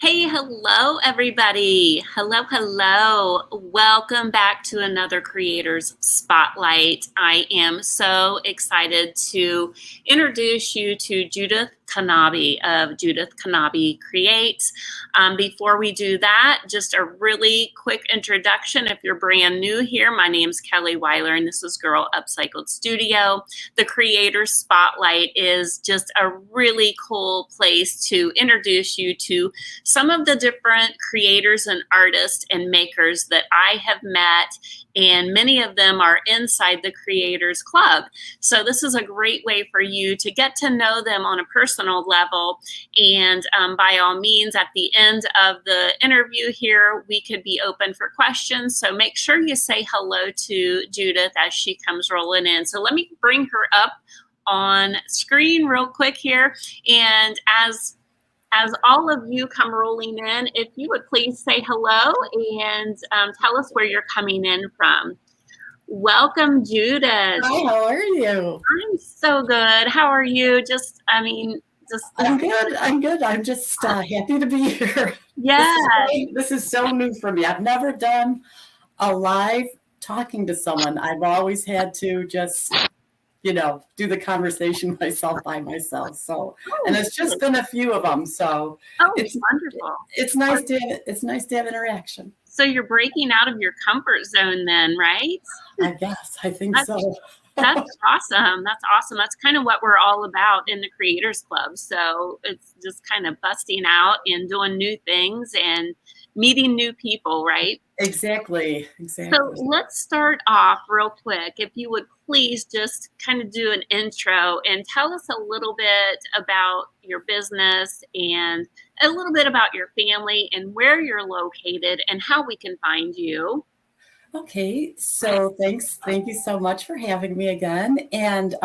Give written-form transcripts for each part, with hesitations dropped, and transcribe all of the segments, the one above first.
Hey, hello, everybody. Hello. Welcome back to another Creators Spotlight. I am so excited to introduce you to Judith Kanaby of Judith Kanaby Creates. Before we do that, just a really quick introduction. If you're brand new here, my name's Kelly Wiler, and this is Girl Upcycled Studio. The Creators Spotlight is just a really cool place to introduce you to some of the different creators and artists and makers that I have met, and many of them are inside the Creators Club. So this is a great way for you to get to know them on a personal level. And by all means, at the end of the interview here, we could be open for questions. So make sure you say hello to Judith as she comes rolling in. So let me bring her up on screen real quick here. And as all of you come rolling in, if you would please say hello and tell us where you're coming in from. Welcome, Judith. Hi, how are you? I'm so good. How are you? I'm good. I'm just happy to be here. Yeah. This is so new for me. I've never done a live talking to someone. I've always had to just, do the conversation by myself. So, and it's just been a few of them. So it's wonderful. It's nice to have interaction. So you're breaking out of your comfort zone then, right? I think so. That's awesome. That's kind of what we're all about in the Creators Club. So it's just kind of busting out and doing new things and meeting new people, right? Exactly. So let's start off real quick. If you would please just kind of do an intro and tell us a little bit about your business and a little bit about your family and where you're located and how we can find you. Okay, so thank you so much for having me again. And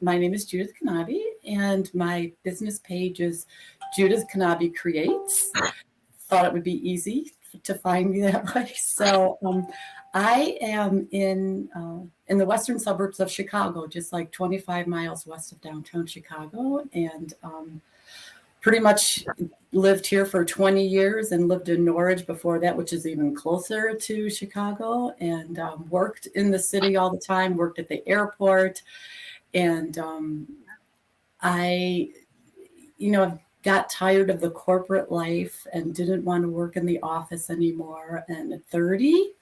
my name is Judith Kanaby, and my business page is Judith Kanaby Creates. Thought it would be easy to find me that way. So I am in the western suburbs of Chicago, just like 25 miles west of downtown Chicago, and pretty much lived here for 20 years and lived in Norridge before that, which is even closer to Chicago, and worked in the city all the time, worked at the airport. And I got tired of the corporate life and didn't want to work in the office anymore. And at 30,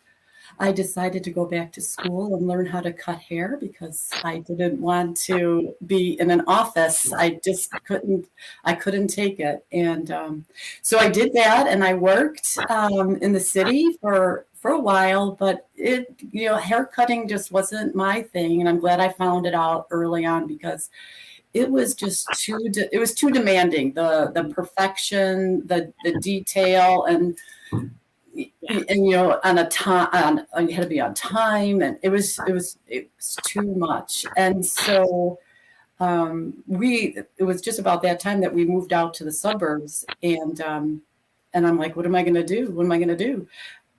I decided to go back to school and learn how to cut hair because I didn't want to be in an office. I just couldn't take it. And so I did that, and I worked in the city for a while, but hair cutting just wasn't my thing. And I'm glad I found it out early on because it was just too demanding, the perfection, the detail, and on a time, you had to be on time, and it was too much. And so it was just about that time that we moved out to the suburbs, and I'm like, what am I going to do?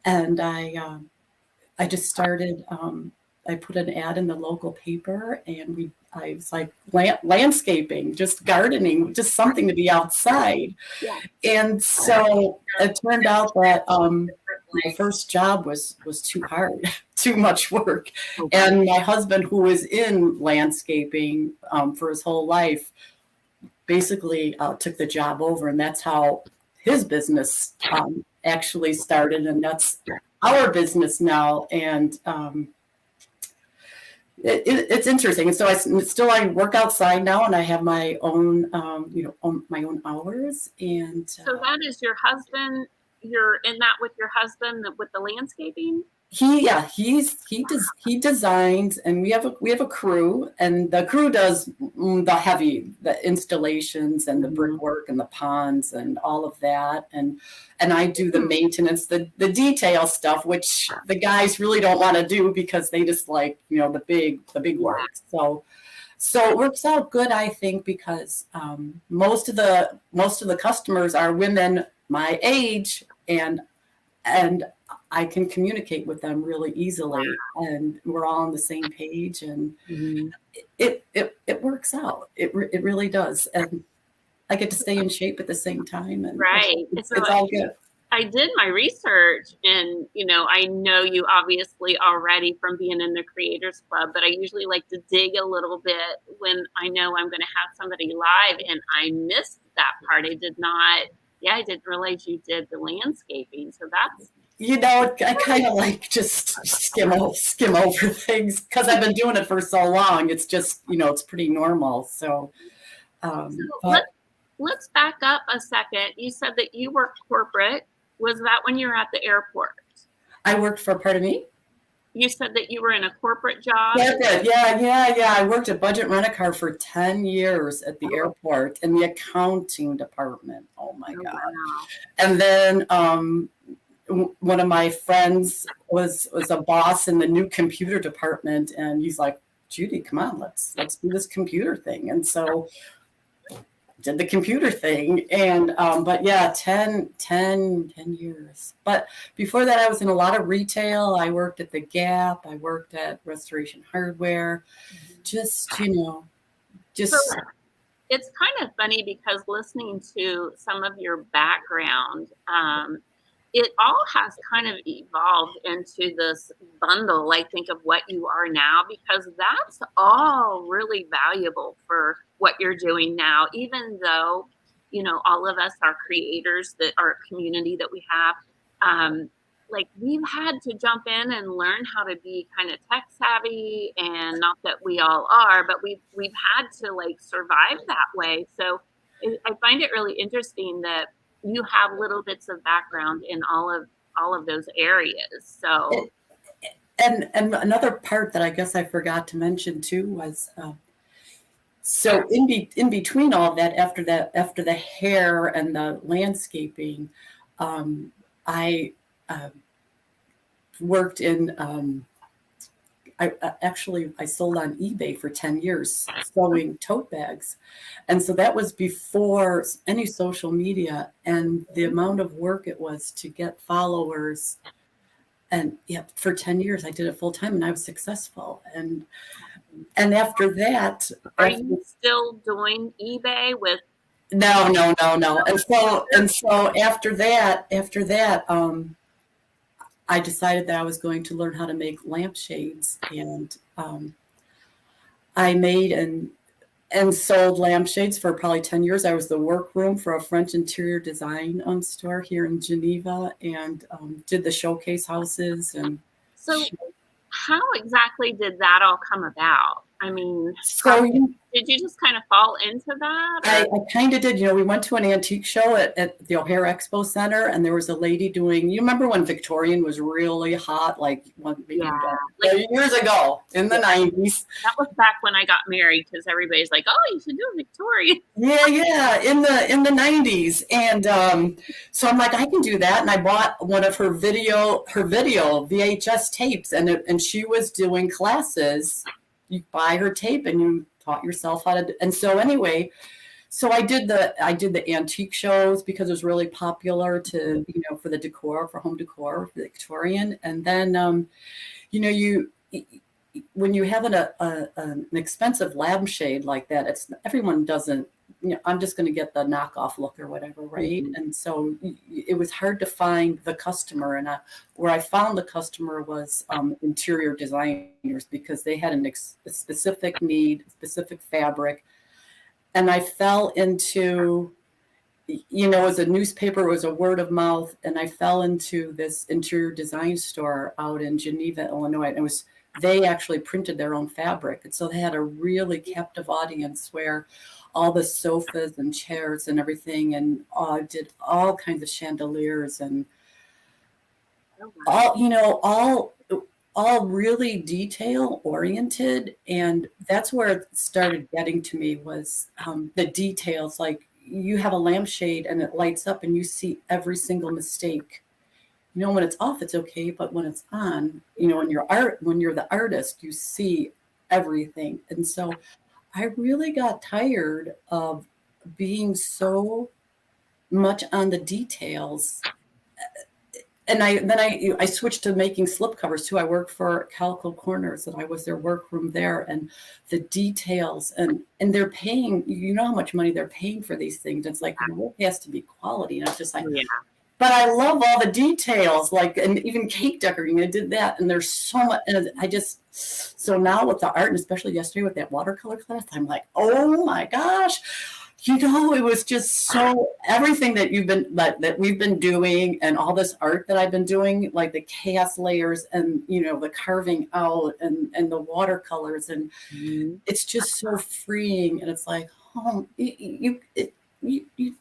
And I just started. I put an ad in the local paper, and I was like, landscaping, just gardening, just something to be outside. Yeah. And so it turned out that my first job was too hard, too much work. Okay. And my husband, who was in landscaping for his whole life, basically took the job over. And that's how his business actually started. And that's our business now. And it's interesting. And so I work outside now, and I have my own, my own hours. And so that is your husband. You're in that with your husband with the landscaping. He designs, and we have a crew, and the crew does the installations and the brickwork and the ponds and all of that, and I do the maintenance, the detail stuff, which the guys really don't want to do because they just like the big work. So it works out good, I think, because most of the customers are women my age, and I can communicate with them really easily, and we're all on the same page, and it works out. It really does. And I get to stay in shape at the same time, and Right. it's all good. I did my research, and I know you obviously already from being in the Creators Club, but I usually like to dig a little bit when I know I'm going to have somebody live, and I missed that part. I didn't realize you did the landscaping. So that's I kind of like just skim over things because I've been doing it for so long. It's just, it's pretty normal. So, but let's back up a second. You said that you worked corporate. Was that when you were at the airport? I worked for, pardon me? You said that you were in a corporate job? Yeah. I worked at Budget Rent-A-Car for 10 years at the airport in the accounting department. Oh my God. Wow. And then one of my friends was a boss in the new computer department, and he's like, Judy, come on, let's do this computer thing. And so did the computer thing. And but yeah, 10 years. But before that, I was in a lot of retail. I worked at the Gap. I worked at Restoration Hardware. Just So it's kind of funny because listening to some of your background, it all has kind of evolved into this bundle, I think, of what you are now, because that's all really valuable for what you're doing now, even though, all of us are creators, that our community that we have, like we've had to jump in and learn how to be kind of tech savvy, and not that we all are, but we've had to like survive that way. So I find it really interesting that you have little bits of background in all of those areas. So and another part that I guess I forgot to mention too was so in between all of that, after the hair and the landscaping, I worked in I sold on eBay for 10 years sewing tote bags. And so that was before any social media, and the amount of work it was to get followers. And yeah, for 10 years I did it full time, and I was successful. And after that, are you still doing eBay with? No. And so after that, I decided that I was going to learn how to make lampshades, and I made and sold lampshades for probably 10 years. I was the workroom for a French interior design store here in Geneva, and did the showcase houses. And so how exactly did that all come about? I mean, did you just kind of fall into that? I kind of did. We went to an antique show at the O'Hare Expo Center, and there was a lady doing, you remember when Victorian was really hot, like years ago in the 90s? That was back when I got married, because everybody's like, oh, you should do a Victorian. Yeah, in the 90s. And so I'm like, I can do that. And I bought one of her video VHS tapes, and she was doing classes. You buy her tape and you taught yourself how to. And so anyway, so I did the antique shows because it was really popular to, for the decor, for home decor, for the Victorian. And then, when you have an expensive lampshade like that, everyone doesn't, I'm just going to get the knockoff look or whatever, right? Mm-hmm. And so it was hard to find the customer. And where I found the customer was interior designers, because they had a specific need, specific fabric. And I fell into, as a newspaper, it was a word of mouth. And I fell into this interior design store out in Geneva, Illinois. And they actually printed their own fabric. And so they had a really captive audience where all the sofas and chairs and everything, and did all kinds of chandeliers and all really detail oriented. And that's where it started getting to me, was the details. Like, you have a lampshade and it lights up and you see every single mistake. When it's off, it's okay, but when it's on, when you're the artist, you see everything. And so I really got tired of being so much on the details. and I switched to making slipcovers too. I worked for Calico Corners, and I was their workroom there, and the details and they're paying. You know how much money they're paying for these things. It's like your work has to be quality, and it's just like. Yeah. But I love all the details, like, and even cake decorating. I did that, and there's so much. And so now with the art, and especially yesterday with that watercolor class, I'm like, oh my gosh, it was just so everything that that we've been doing, and all this art that I've been doing, like the chaos layers, and the carving out, and the watercolors, and it's just so freeing. And it's like,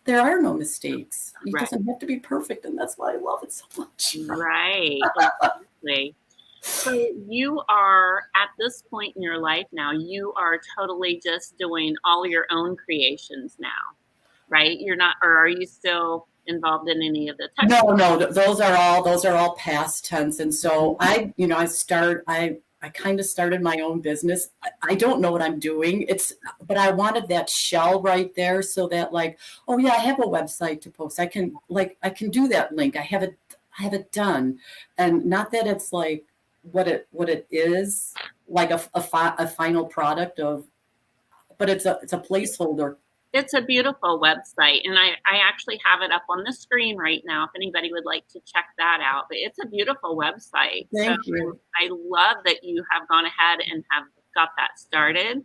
there are no mistakes. It doesn't have to be perfect, and that's why I love it so much. Right. Exactly. So you are at this point in your life now, you are totally just doing all your own creations now, right? You're not, or are you still involved in any of the technical? No, those are all past tense. And so I kind of started my own business. I don't know what I'm doing. But I wanted that shell right there, so that, like, oh yeah, I have a website to post. I can do that link. I have it done. And not that it's like what it is, like a final product but it's a placeholder. It's a beautiful website, and I actually have it up on the screen right now if anybody would like to check that out. But it's a beautiful website. Thank you. I love that you have gone ahead and have got that started.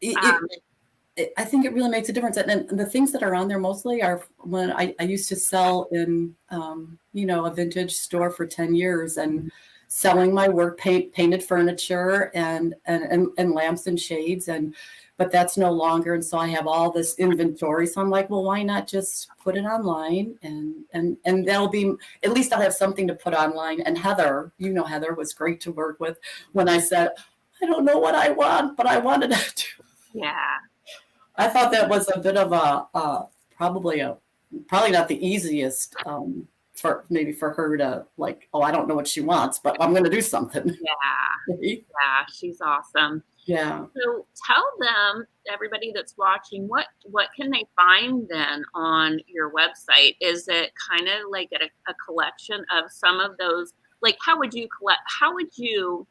I think it really makes a difference. And the things that are on there mostly are when I used to sell in, a vintage store for 10 years, and selling my work, painted furniture and lamps and shades, but that's no longer. And so I have all this inventory. So I'm like, well, why not just put it online, and that'll be, at least I'll have something to put online. And Heather was great to work with when I said, I don't know what I want, but I wanted to. Yeah. I thought that was a bit of probably not the easiest for her to, like, oh, I don't know what she wants, but I'm going to do something. Yeah. Yeah. She's awesome. Yeah. So tell them, everybody that's watching, what can they find then on your website? Is it kind of like a collection of some of those, like, how would you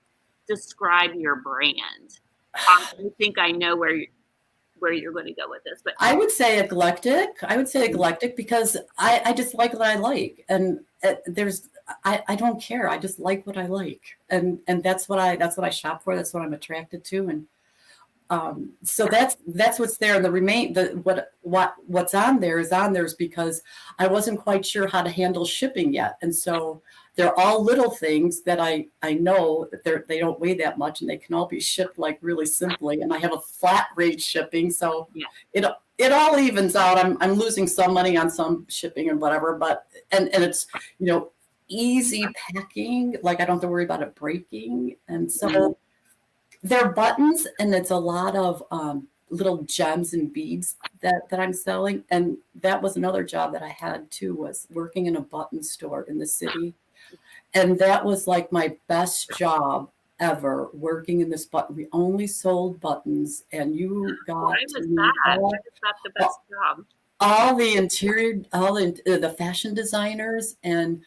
describe your brand? I think I know where you're going to go with this, but I would say eclectic because I just like what I like, and I don't care. I just like what I like, and that's what I shop for. That's what I'm attracted to, and so that's what's there. And what's on there is because I wasn't quite sure how to handle shipping yet, and so they're all little things that I know that they don't weigh that much, and they can all be shipped like really simply. And I have a flat rate shipping, so it all evens out. I'm losing some money on some shipping and whatever, but and it's easy packing. Like, I don't have to worry about it breaking, and so they're buttons, and it's a lot of little gems and beads that I'm selling. And that was another job that I had too, was working in a button store in the city. And that was like my best job ever, working in this button. We only sold buttons, and you got why was that the best job? All the interior, all the fashion designers, and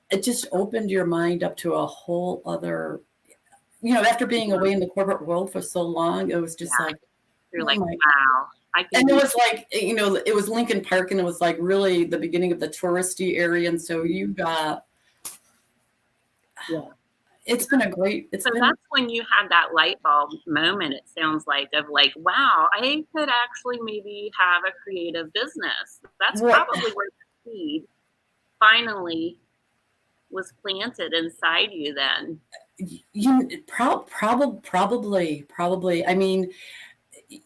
it just opened your mind up to a whole other, after being away in the corporate world for so long, it was just like, you're like, wow. And it was like, it was Lincoln Park, and it was like really the beginning of the touristy area. And so you got, it's been a great, that's when you had that light bulb moment, it sounds like, of like, wow, I could actually maybe have a creative business. That's probably where the seed finally was planted inside you then. Probably. I mean,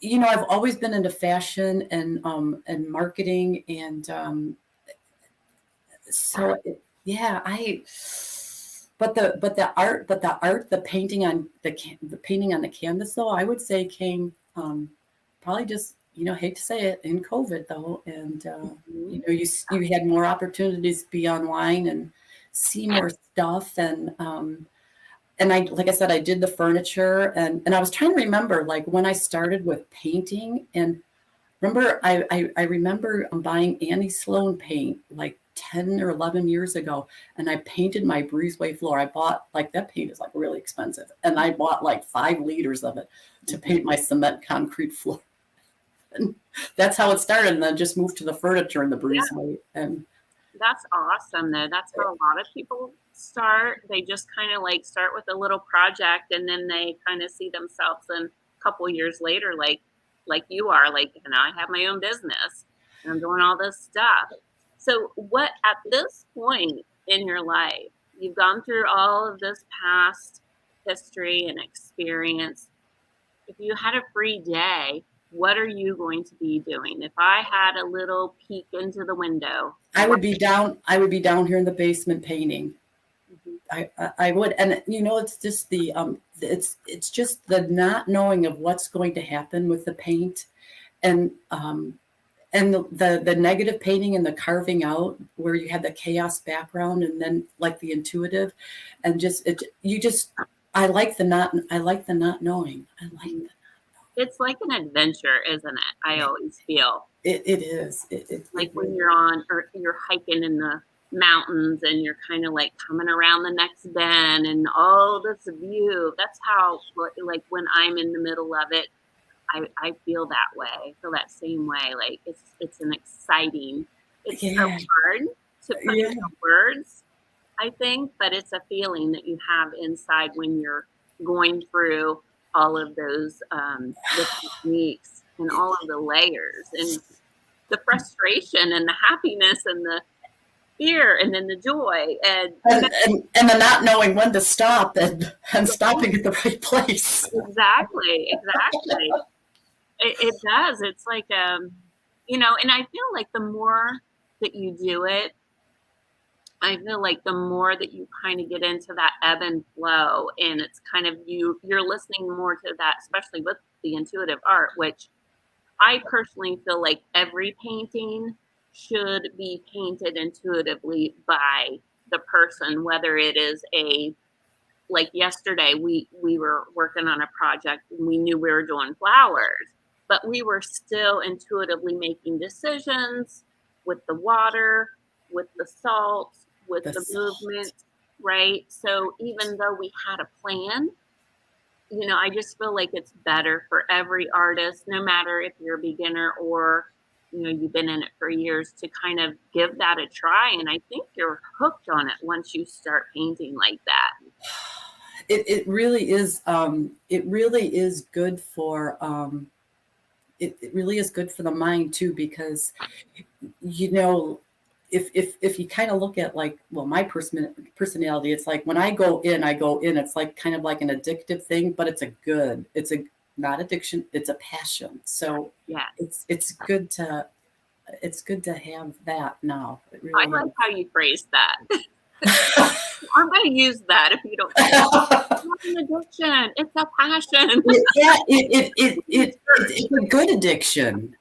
I've always been into fashion and marketing, and so but the art, the painting on the canvas, though, I would say came probably just, hate to say it, in COVID though, and you had more opportunities to be online and see more stuff, and I, like I said, I did the furniture, and I was trying to remember, like, when I started with painting, and I remember buying Annie Sloan paint, like 10 or 11 years ago, and I painted my breezeway floor. I bought, like, that paint is like really expensive, and I bought like 5 liters of it to paint my cement concrete floor. And that's how it started, and then just moved to the furniture and the breezeway. And that's awesome, though. That's how a lot of people start. They just kind of like start with a little project, and then they kind of see themselves in a couple years later, like you are, like, and I have my own business and I'm doing all this stuff. So what, at this point in your life, you've gone through all of this past history and experience. If you had a free day, what are you going to be doing? If I had a little peek into the window, I would be down here in the basement painting. I would, and it's just it's just the not knowing of what's going to happen with the paint, and the negative painting and the carving out where you have the chaos background, and then like the intuitive, and I like the not knowing. It's like an adventure, isn't it? I always feel it is. It's like when you're on, or you're hiking in the mountains and you're kind of like coming around the next bend and this view. That's how, like, when I'm in the middle of it, I feel that way. I feel that same way. Like it's an exciting. It's so hard to put into words, I think, but it's a feeling that you have inside when you're going through all of those the techniques and all of the layers and the frustration and the happiness and the fear and then the joy and the not knowing when to stop and stopping at the right place. Exactly. It does. It's like and I feel like the more that you do it, I feel like the more that you kind of get into that ebb and flow, and it's kind of you're listening more to that, especially with the intuitive art, which I personally feel like every painting should be painted intuitively by the person, whether it is like yesterday, we were working on a project and we knew we were doing flowers, but we were still intuitively making decisions with the water, with the salt, with the movement, right? So even though we had a plan, I just feel like it's better for every artist, no matter if you're a beginner or, you've been in it for years, to kind of give that a try. And I think you're hooked on it once you start painting like that. It really is. It really is good for. It really is good for the mind too, because if you kind of look at, like, well, my personality, it's like when I go in, it's like kind of like an addictive thing, but it's a not addiction, it's a passion. So yeah, it's good to have that now. It really I like how you phrased that. I'm going to use that if you don't. It's not an addiction. It's a passion. Yeah, it's a good addiction.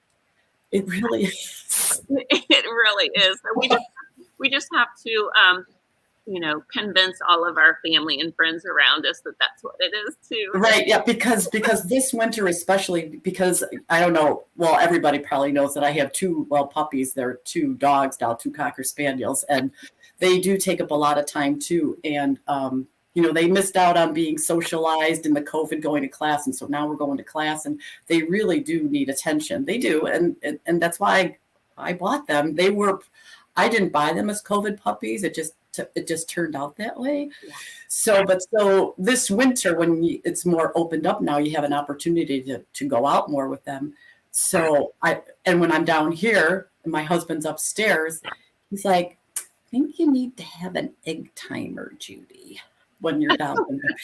It really is. It really is. So we just have to, convince all of our family and friends around us that that's what it is too. Right. Yeah. Because this winter, especially, because I don't know. Well, everybody probably knows that I have 2 puppies. They're 2 dogs now, 2 Cocker Spaniels, and they do take up a lot of time too. And they missed out on being socialized in the COVID going to class, and so now we're going to class, and they really do need attention. They do, and that's why I bought them. I didn't buy them as COVID puppies. It just turned out that way. Yeah. So this winter, when it's more opened up now, you have an opportunity to go out more with them. So when I'm down here and my husband's upstairs, he's like, I think you need to have an egg timer, Judy, when you're down there.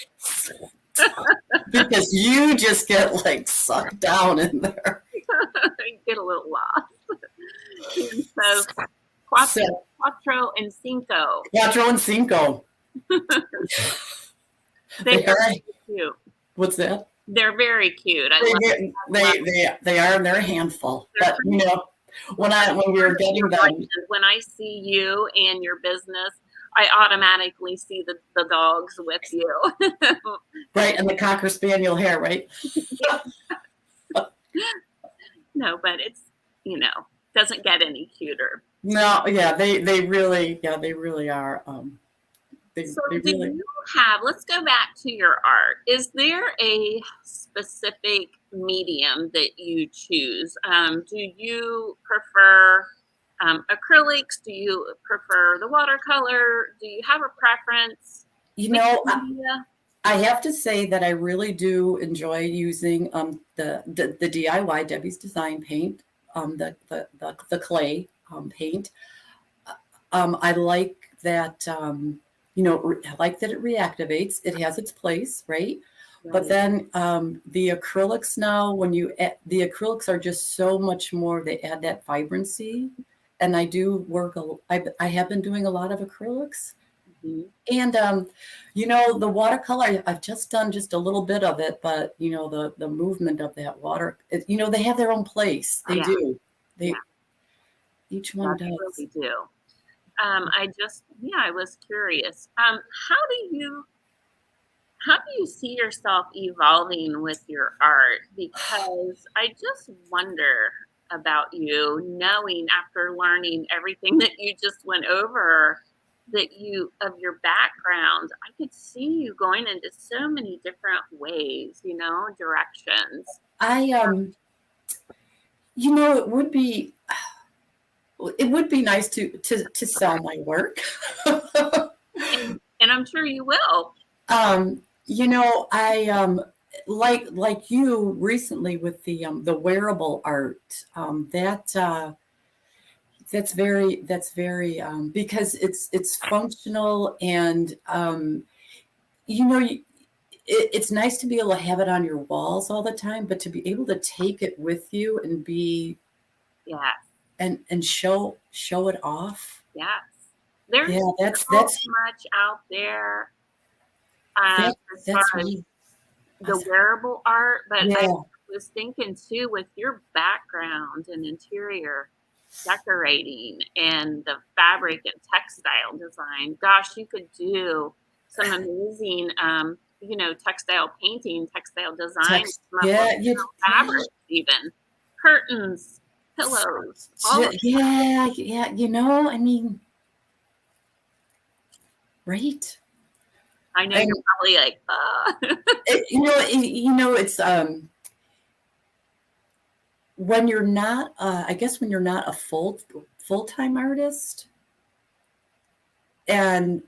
Because you just get like sucked down in there. You get a little lost. So Quattro and Cinco. Quattro and Cinco. They are cute. What's that? They're very cute. They are, and they're a handful. But when we were getting them, when I see you and your business, I automatically see the dogs with you. Right, and the Cocker Spaniel hair, right? No, but it's doesn't get any cuter. No, yeah, they really are. So They do really. you have, let's go back to your art. Is there a specific medium that you choose? Do you prefer acrylics? Do you prefer the watercolor? Do you have a preference? You Mixed know, media? I have to say that I really do enjoy using the DIY Debbie's Design paint, the clay paint. I like that, I like that it reactivates. It has its place, right? But Right. then the acrylics now, the acrylics are just so much more. They add that vibrancy, and I do work. I have been doing a lot of acrylics, Mhm. and the watercolor. I've just done just a little bit of it, but the movement of that water. They have their own place. They Yeah, do. yeah, They Each yeah, one they does. really do. I was curious. How do you see yourself evolving with your art? Because I just wonder about you, knowing after learning everything that you just went over, that you, of your background, I could see you going into so many different ways, directions. I it would be nice to sell my work. And I'm sure you will. I like you recently with the wearable art. That's very because it's functional, and you know you, it's nice to be able to have it on your walls all the time, but to be able to take it with you and be Yes, and show it off. yes. Yeah, There's that's so that's much out there that as far that's as me. the wearable art, but I Yeah, was thinking too, with your background in interior decorating and the fabric and textile design, gosh, you could do some amazing, textile painting, textile design, text. come up with Yeah, yeah. fabrics, even curtains, pillows, all of it. Yeah, yeah. I mean, right? I know you're And probably like, it's when you're not. I guess when you're not a full-time artist, and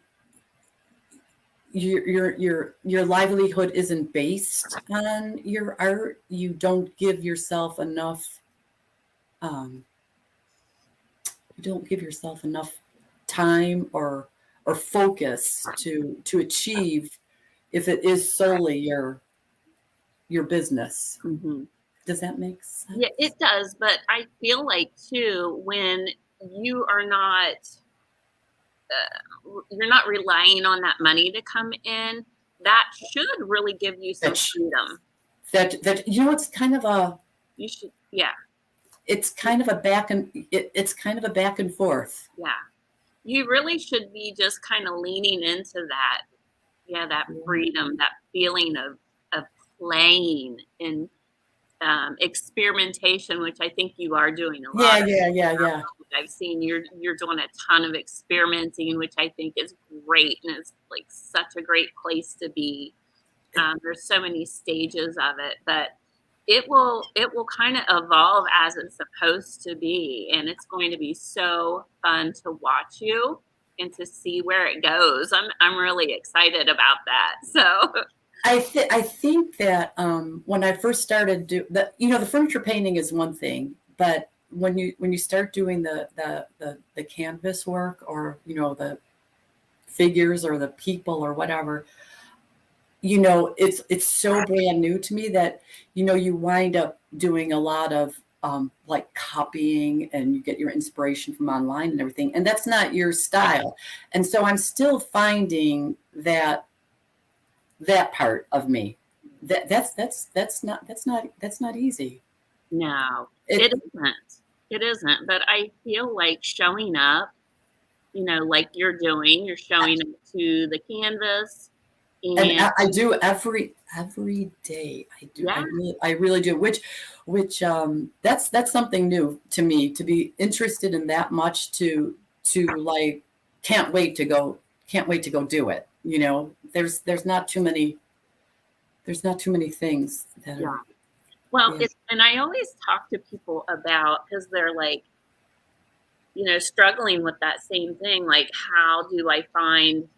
your livelihood isn't based on your art, you don't give yourself enough. Um, you don't give yourself enough time or focus to achieve if it is solely your business. Mhm. Does that make sense? Yeah, it does, but I feel like too, when you are not you're not relying on that money to come in, that should really give you some That freedom. that it's kind of a You should, yeah, it's kind of a back and forth. yeah. You really should be just kind of leaning into that, yeah, that freedom, that feeling of playing and experimentation, which I think you are doing a lot Yeah, of. yeah, yeah, yeah. I've seen you're doing a ton of experimenting, which I think is great and is like such a great place to be. There's so many stages of it, but it will kind of evolve as it's supposed to be, and it's going to be so fun to watch you and to see where it goes. I'm really excited about that. So I think that when I first started the furniture painting is one thing, but when you start doing the canvas work, or the figures or the people or whatever, it's so brand new to me that you wind up doing a lot of like copying, and you get your inspiration from online and everything, and that's not your style. And so I'm still finding that part of me. That's not easy. no, It it isn't. It isn't. But I feel like showing up, like you're doing, you're showing up to the canvas. And And I do every day. I do. yeah, I really do. Which that's something new to me, to be interested in that much, to like can't wait to go do it. You know, there's not too many things that yeah. are, Well, yeah. it's, and I always talk to people about, because they're like, struggling with that same thing. Like, how do I find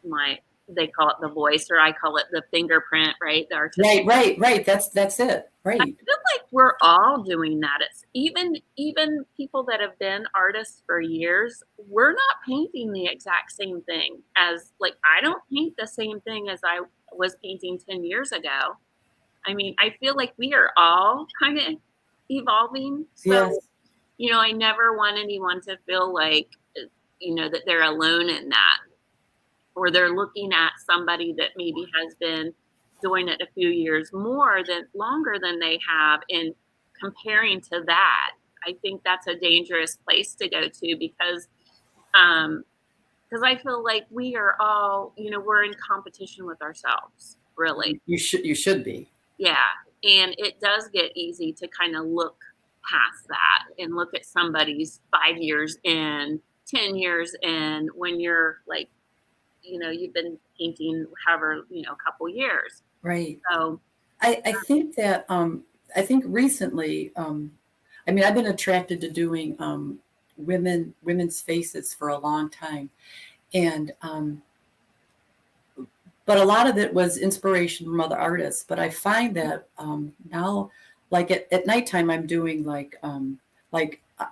my, they call it the voice, or I call it the fingerprint, right? The artistic. Right. That's it. I Right. feel like we're all doing that. It's even people that have been artists for years, we're not painting the exact same thing as, like, I don't paint the same thing as I was painting 10 years ago. I mean, I feel like we are all kind of evolving. So, Yes. I never want anyone to feel like, that they're alone in that, or they're looking at somebody that maybe has been doing it a few years longer than they have, and comparing to that. I think that's a dangerous place to go to, um because I feel like we are all, we're in competition with ourselves, really. You should be. Yeah. And it does get easy to kind of look past that and look at somebody's 5 years in, 10 years in, when you're like, you've been painting however, a couple years. Right. So, I think that I think recently, I mean, I've been attracted to doing women's faces for a long time, and but a lot of it was inspiration from other artists. But I find that now, like at nighttime, I'm doing like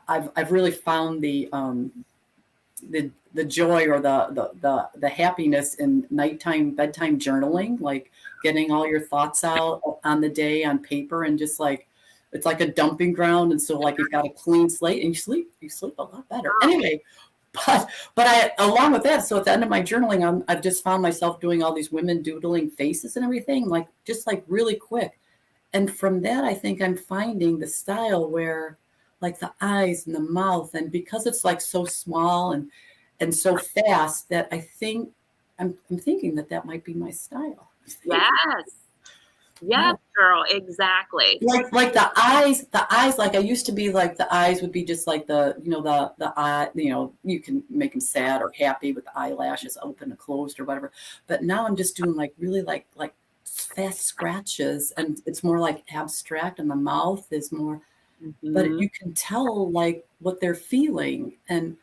I've really found the joy, or the happiness in nighttime bedtime journaling, like getting all your thoughts out on the day on paper, and just like it's like a dumping ground, and so like you've got a clean slate, and you sleep a lot better anyway. But I, along with that, so at the end of my journaling, I've just found myself doing all these women doodling faces and everything, like just like really quick. And from that, I think I'm finding the style where, like, the eyes and the mouth, and because it's like so small and so fast, that I think I'm thinking that might be my style. yes. Yeah. Yes, girl, exactly. Like the eyes, like I used to be, like the eyes would be just like the eye, you can make them sad or happy with the eyelashes open and closed or whatever. But now I'm just doing like really like fast scratches, and it's more like abstract, and the mouth is more, but Mm-hmm. you can tell like what they're feeling. And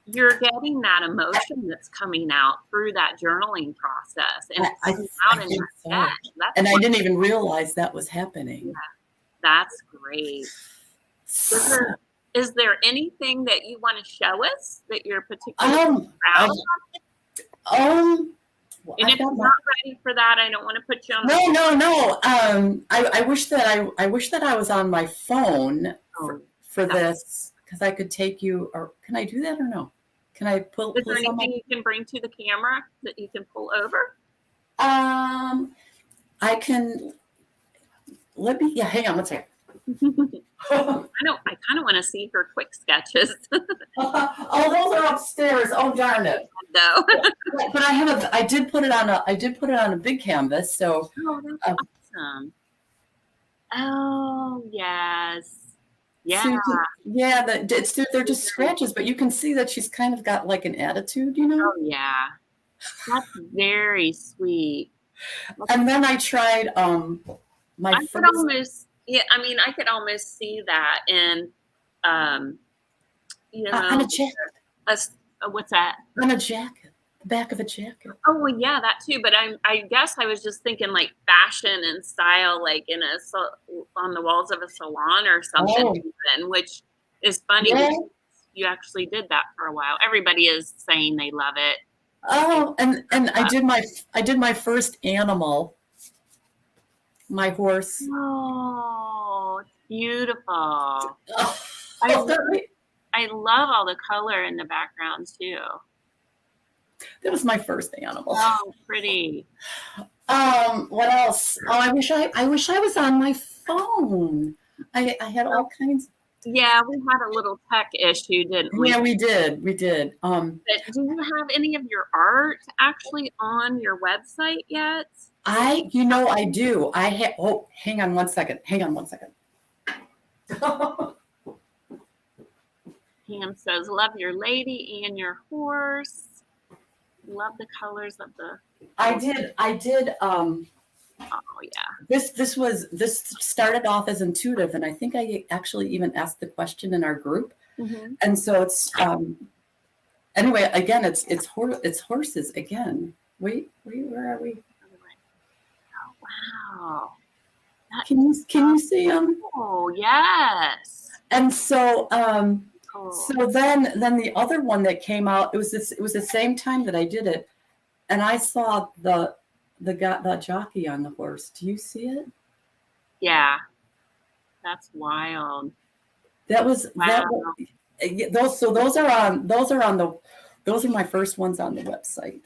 You're getting that emotion that's coming out through that journaling process, and I, it's I, coming I out in think that so. sketch. That's And I what, didn't even realize that was yeah, happening. that's great. Is there, is there anything that you want to show us that you're particularly Um, I, proud of? well, And I've if got you're my, not ready for that, I don't want to put you on the spot. no. I wish that I wish that I was on my phone Oh, for that, this, because I could take you, or can I do that or no? Can I pull is there some? anything you can bring to the camera that you can pull over? Um, I can, let me, yeah, hang on, let's see. I kind of want to see her quick sketches. Oh, those are upstairs. Oh, darn it. Though. But I did put it on a big canvas. So, Oh, that's um, awesome. Oh, yes. so Yeah. yeah, they're just scratches, but you can see that she's kind of got like an attitude, Oh, yeah. That's very sweet. And then I tried my I could first almost, yeah, I mean, I could almost see that in, um, you on know, a jacket, a, what's that? on a jacket, the back of a jacket. Oh, well, yeah, that too. But I guess I was just thinking like fashion and style, like on the walls of a salon or something, Oh, even, which is funny yeah. because you actually did that for a while. Everybody is saying they love it. Oh, and I did my first animal, my horse. Oh, it's beautiful. Oh, I that I love all the color in the background too. was my first animal. Oh, pretty. What else? Oh, I wish I was on my phone. I had all kinds. Yeah, we had a little tech issue, didn't we? Yeah, we did. We did. But do you have any of your art actually on your website yet? I do. Oh, hang on one second. Hang on one second. Pam says, love your lady and your horse. Love the colors of the. I did. Oh yeah. This started off as intuitive, and I think I actually even asked the question in our group. Mm-hmm. And so it's anyway. Again, it's horses again. Wait, where are we? Oh wow. Can you see them? Oh yes. And so so then the other one that came out, it was the same time that I did it, and I saw the jockey on the horse. Do you see it? Yeah, that's wild. Those are my first ones on the website.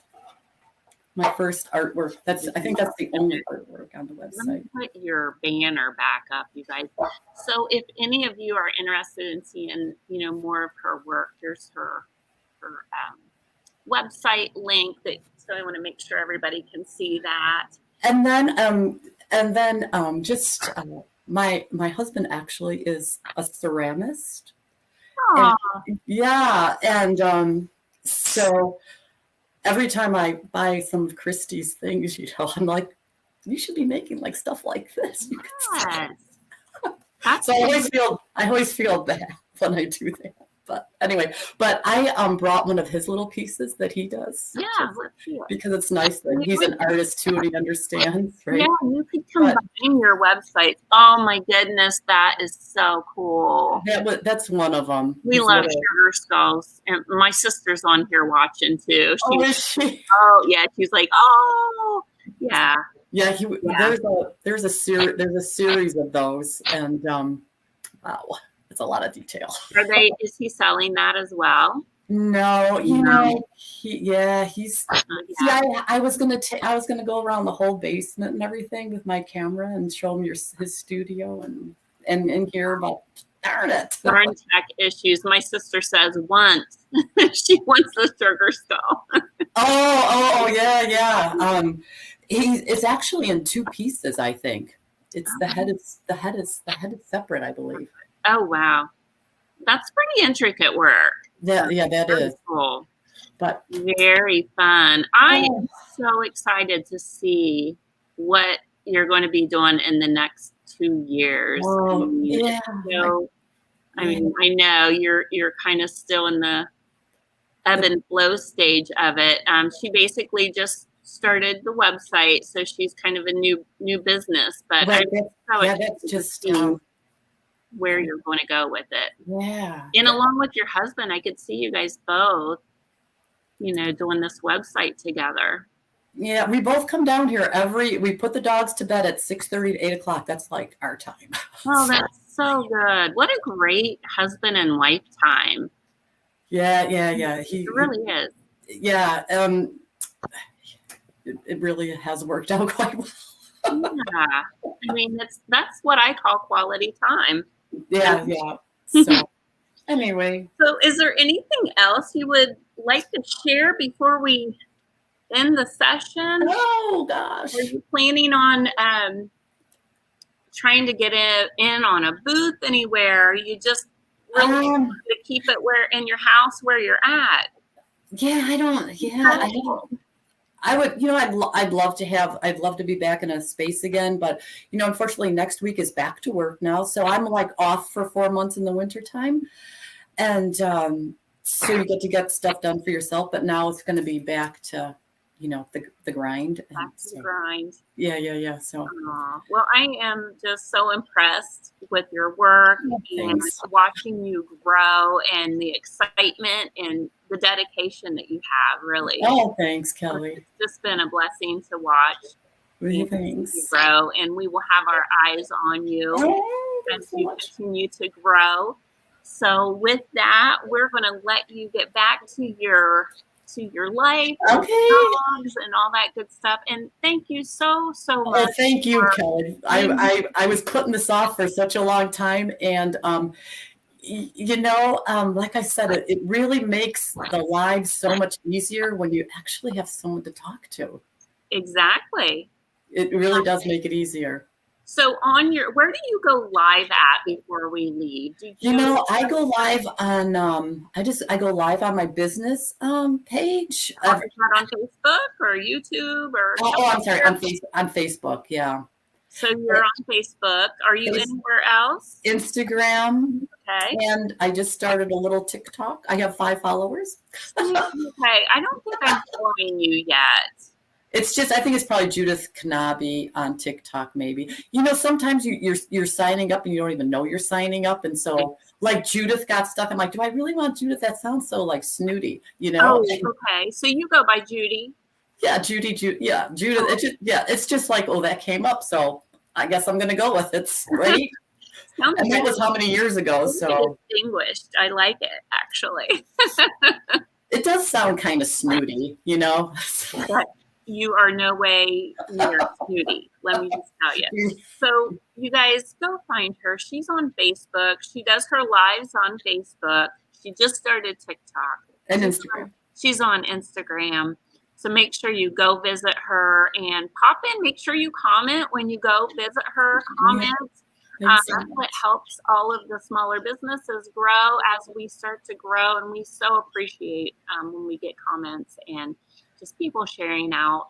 My first artwork. I think that's the only artwork on the website. Let me put your banner back up, you guys. So if any of you are interested in seeing, more of her work, here's her website link. So I want to make sure everybody can see that. And then my husband actually is a ceramist. And so every time I buy some of Christy's things, I'm like, you should be making like stuff like this. Yes. So I always feel bad when I do that. But anyway, I brought one of his little pieces that he does. Yeah, let's see it. Because it's nice that he's an artist too and he understands, right? Yeah, you could combine your websites. Oh my goodness, that is so cool. That's one of them. We love sugar skulls, and my sister's on here watching too. Is she? Oh yeah, she's like, oh yeah. Yeah, there's a series of those, and wow, it's a lot of detail. Is he selling that as well? No, he's. See, I was gonna go around the whole basement and everything with my camera and show him his studio and hear about. Darn it! Darn tech issues. My sister says once she wants the sugar skull. Oh yeah. It's actually in two pieces. I think it's the head is separate. I believe. Oh wow, that's pretty intricate work. Yeah, that is cool, but very fun. I am so excited to see what you're going to be doing in the next 2 years. Oh, yeah. I know you're kind of still in the ebb and flow stage of it. She basically just started the website, so she's kind of a new business. But that's just where you're going to go with it. Yeah. And along with your husband, I could see you guys both, doing this website together. Yeah, we both come down here we put the dogs to bed at 6:30 to 8 o'clock. That's like our time. Oh, that's so good. What a great husband and wife time. Yeah. It really is. Yeah. It really has worked out quite well. Yeah. That's what I call quality time. Yeah. So anyway. So is there anything else you would like to share before we end the session? Oh gosh. Are you planning on trying to get in on a booth anywhere? You just really want to keep it in your house where you're at? I would, I'd love to be back in a space again, but unfortunately next week is back to work now. So I'm like off for 4 months in the wintertime. And so you get stuff done for yourself, but now it's going to be back to, the grind. Back to the grind. Yeah. So, well, I am just so impressed with your work and watching you grow and the excitement and the dedication that you have, really. Oh, thanks, Kelly. It's just been a blessing to watch. Thanks. You grow, and we will have our eyes on you as you continue to grow. So with that, we're going to let you get back to your life, dogs and all that good stuff. And thank you so much. Oh, thank you, Kelly. I was putting this off for such a long time, and Like I said, it really makes the lives so much easier when you actually have someone to talk to. Exactly. It really does make it easier. So where do you go live at before we leave? I go live on I go live on my business page. Is that on Facebook or YouTube or? I'm sorry, on Facebook, yeah. So you're on Facebook. Are you anywhere else? Instagram. Okay. And I just started a little TikTok. I have 5 followers. Okay. I don't think I'm following you yet. It's just, I think it's probably Judith Kanaby on TikTok, maybe. Sometimes you're signing up and you don't even know you're signing up. And so, like, Judith got stuck. I'm like, do I really want Judith? That sounds so, like, snooty, Oh, okay. So you go by Judy. Yeah, Judith. Judith. It's just like, oh, that came up. So I guess I'm going to go with it, right? And that was how many years ago? So distinguished. I like it, actually. It does sound kind of snooty, But you are no way near snooty, let me just tell you. So you guys go find her. She's on Facebook. She does her lives on Facebook. She just started TikTok. And Instagram. She's on Instagram. So make sure you go visit her and pop in. Make sure you comment when you go visit her. Comment. That's what helps all of the smaller businesses grow as we start to grow. And we so appreciate when we get comments and just people sharing out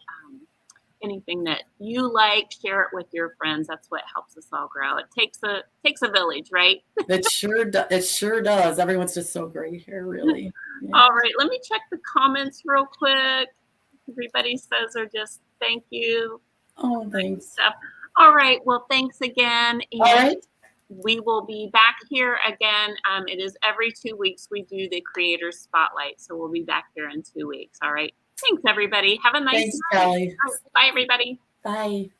anything that you like. Share it with your friends. That's what helps us all grow. It takes a village, right? It sure does. Everyone's just so great here, really. Yeah. All right, let me check the comments real quick. Everybody says they're just thank you. Oh, thanks. Stuff. All right. Well, thanks again. And all right. We will be back here again. It is every 2 weeks we do the Creators Spotlight. So we'll be back here in 2 weeks. All right. Thanks, everybody. Have a nice night. Thanks, Kelly. Bye, everybody. Bye.